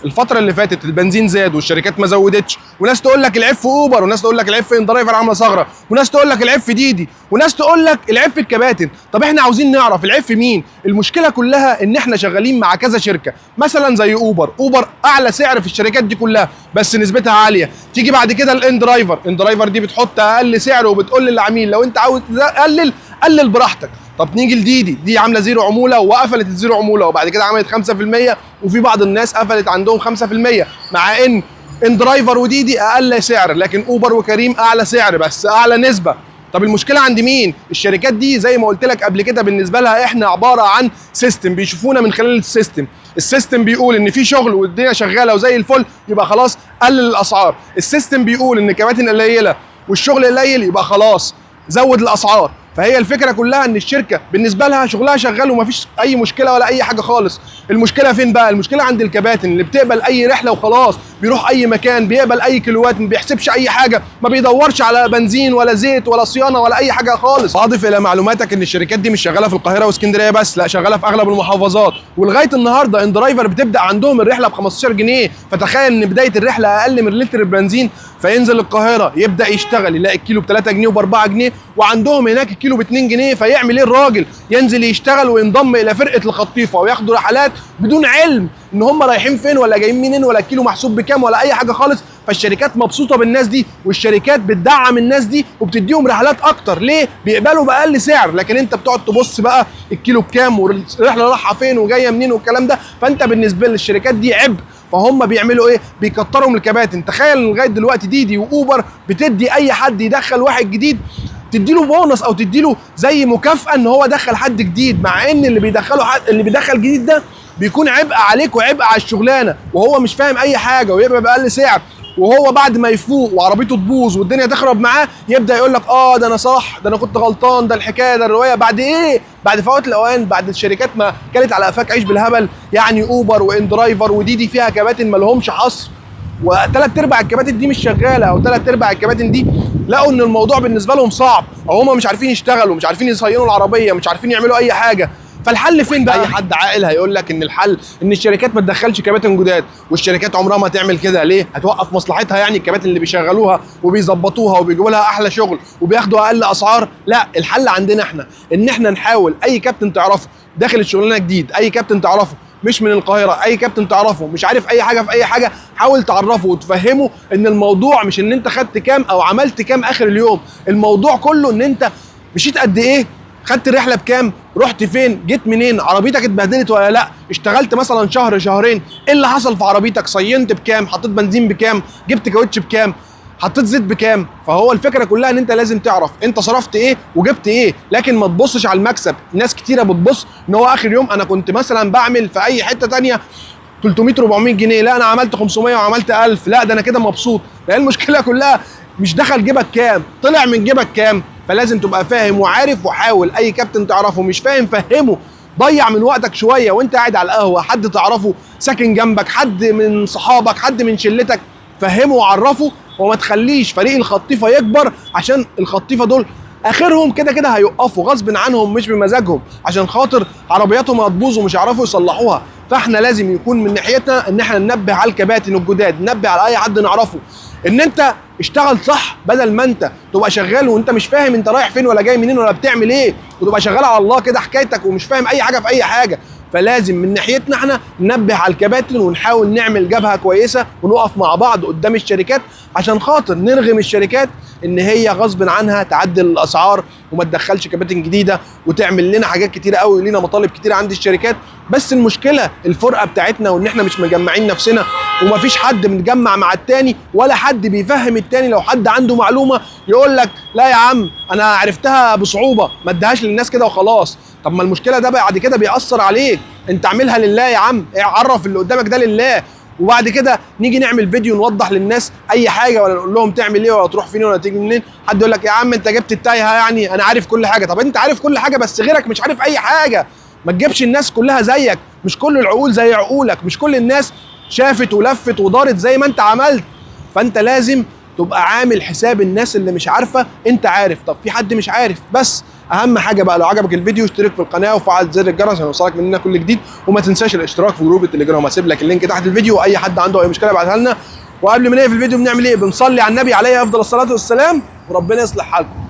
الفتره اللي فاتت البنزين زاد والشركات ما زودتش، وناس تقول لك العيب في اوبر، وناس تقول لك العيب في اندرايفر عامله ثغره، وناس تقول لك العيب في ديدي، وناس تقول لك العيب في الكباتن. طب احنا عاوزين نعرف العيب في مين؟ المشكله كلها ان احنا شغالين مع كذا شركه، مثلا زي اوبر اعلى سعر في الشركات دي كلها بس نسبتها عاليه. تيجي بعد كده الاندرايفر دي بتحط اقل سعر وبتقول للعميل لو انت عاوز تقلل قلل براحتك. طب نيجي لديدي، دي عامله زيرو عموله وقفلت الزيرو عموله وبعد كده عملت 5%، وفي بعض الناس قفلت عندهم 5%، مع ان اندرايفر وديدي اقل سعر، لكن اوبر وكريم اعلى سعر بس اعلى نسبه. طب المشكله عند مين؟ الشركات دي زي ما قلت لك قبل كده بالنسبه لها احنا عباره عن سيستم، بيشوفونا من خلال السيستم بيقول ان في شغل والدنيا شغاله وزي الفل يبقى خلاص قلل الاسعار، السيستم بيقول ان الكباتن قليله والشغل قليل يبقى خلاص زود الاسعار. فهي الفكره كلها ان الشركه بالنسبه لها شغلها شغال ومفيش اي مشكله ولا اي حاجه خالص. المشكله فين بقى؟ المشكله عند الكباتن اللي بتقبل اي رحله وخلاص، بيروح اي مكان بيقبل اي كيلوات، ما بيحسبش اي حاجه، ما بيدورش على بنزين ولا زيت ولا صيانه ولا اي حاجه خالص. اضيف الى معلوماتك ان الشركات دي مش شغاله في القاهره واسكندريه بس، لا شغاله في اغلب المحافظات، ولغايه النهارده اندرايفر بتبدا عندهم الرحله ب 15 جنيه، فتخيل ان بدايه الرحله اقل من لتر البنزين، فينزل القاهره يبدا يشتغل يلاقي الكيلو ب 3 جنيه وب 4 جنيه، وعندهم هناك الكيلو ب 2 جنيه، فيعمل ايه الراجل؟ ينزل يشتغل وينضم الى فرقه الخطيفه وياخدوا رحلات بدون علم ان هم رايحين فين ولا جايين منين ولا الكيلو محسوب بكام ولا اي حاجه خالص. فالشركات مبسوطه بالناس دي، والشركات بتدعم الناس دي وبتديهم رحلات اكتر. ليه؟ بيقبلوا باقل سعر، لكن انت بتقعد تبص بقى الكيلو بكام والرحله رايحه فين وجايه منين والكلام ده، فانت بالنسبه للشركات دي عبء. فهم بيعملوا ايه؟ بيكتروا من الكباتن. تخيل لغايه دلوقتي ديدي واوبر بتدي اي حد يدخل واحد جديد تديله بونص او تديله زي مكافاه ان هو دخل حد جديد، مع ان اللي بيدخل جديد ده بيكون عبء عليك وعبء على الشغلانه، وهو مش فاهم اي حاجه ويبقى باقل سعر، وهو بعد ما يفوق وعربيته تبوظ والدنيا تخرب معاه يبدا يقول لك ده انا صح، ده انا كنت غلطان، ده الحكايه، ده الروايه. بعد ايه؟ بعد فوات الاوان، بعد الشركات ما كانت على قفاك عيش بالهبل. يعني اوبر واندرايفر وديدي فيها كباتن ما لهمش حصر، وثلاث ارباع الكباتن دي مش شغاله، او ثلاث ارباع الكباتن دي لقوا ان الموضوع بالنسبه لهم صعب، او هم مش عارفين يشتغلوا، مش عارفين يصينوا العربيه، مش عارفين يعملوا اي حاجه. فالحل فين بقى؟ اي حد عاقل هيقول لك ان الحل ان الشركات ما تدخلش كباتن جداد، والشركات عمرها ما تعمل كده. ليه؟ هتوقف مصلحتها يعني الكباتن اللي بيشغلوها وبيظبطوها وبيجيبوا لها احلى شغل وبياخدوا اقل اسعار؟ لا، الحل عندنا احنا ان احنا نحاول اي كابتن تعرفه داخل الشغلانه جديد، اي كابتن تعرفه مش من القاهره، اي كابتن تعرفه مش عارف اي حاجه في اي حاجه، حاول تعرفه وتفهمه ان الموضوع مش ان انت خدت كام او عملت كام اخر اليوم، الموضوع كله ان انت مشيت قد ايه، خدت الرحله بكام، رحت فين، جيت منين، عربيتك اتبهدلت ولا لا، اشتغلت مثلا شهر شهرين، ايه اللي حصل في عربيتك، صينت بكام، حطيت بنزين بكام، جبت كاوتش بكام، حطيت زيت بكام. فهو الفكره كلها ان انت لازم تعرف انت صرفت ايه وجبت ايه، لكن ما تبصش على المكسب. ناس كتيره بتبص ان هو اخر يوم انا كنت مثلا بعمل في اي حته ثانيه 300 400 جنيه، لا انا عملت 500 وعملت 1000، لا ده انا كده مبسوط. لان المشكله كلها مش دخل جيبك كام، طلع من جيبك كام. فلازم تبقى فاهم وعارف، وحاول اي كابتن تعرفه مش فاهم فهمه، ضيع من وقتك شويه وانت قاعد على القهوه، حد تعرفه ساكن جنبك، حد من صحابك، حد من شلتك، فهمه وعرفه، وما تخليش فريق الخطيفه يكبر، عشان الخطيفه دول اخرهم كده كده هيوقفوا غصب عنهم مش بمزاجهم، عشان خاطر عربياتهم هتبوظ ومش هيعرفوا يصلحوها. فاحنا لازم يكون من ناحيتنا ان احنا ننبه على الكباتن الجداد، ننبه على اي حد نعرفه ان انت اشتغل صح، بدل ما انت تبقى شغال وانت مش فاهم انت رايح فين ولا جاي منين ولا بتعمل ايه، وتبقى شغال على الله كده حكايتك ومش فاهم اي حاجه في اي حاجه. فلازم من ناحيتنا احنا ننبه على الكباتن ونحاول نعمل جبهه كويسه ونقف مع بعض قدام الشركات، عشان خاطر نرغم الشركات ان هي غصب عنها تعدل الاسعار وما تدخلش كباتن جديده وتعمل لنا حاجات كتيره قوي، لينا مطالب كتيره عند الشركات. بس المشكله الفرقه بتاعتنا وان احنا مش مجمعين نفسنا، ومفيش حد متجمع مع التاني ولا حد بيفهم التاني. لو حد عنده معلومه يقول لك لا يا عم انا عرفتها بصعوبه، ما اديهاش للناس كده وخلاص. طب ما المشكله ده بعد كده بيأثر عليك، انت اعملها لله يا عم، عرف اللي قدامك ده لله، وبعد كده نيجي نعمل فيديو نوضح للناس اي حاجه ولا نقول لهم تعمل ايه ولا تروح فين ولا تيجي منين، حد يقول لك يا عم انت جبت التايهه، يعني انا عارف كل حاجه. طب انت عارف كل حاجه بس غيرك مش عارف اي حاجه، ما تجيبش الناس كلها زيك، مش كل العقول زي عقولك، مش كل الناس شافت ولفت ودارت زي ما انت عملت. فانت لازم تبقى عامل حساب الناس اللي مش عارفه، انت عارف. طب في حد مش عارف، بس اهم حاجه بقى لو عجبك الفيديو اشترك في القناه وفعل زر الجرس عشان يوصلك مننا كل جديد، وما تنساش الاشتراك في جروب التليجرام، هسيب لك اللينك تحت الفيديو، واي حد عنده اي مشكله يبعتها لنا. وقبل ما نقفل الفيديو بنعمل ايه؟ بنصلي على النبي عليه افضل الصلاه والسلام، وربنا يصلح حالكم.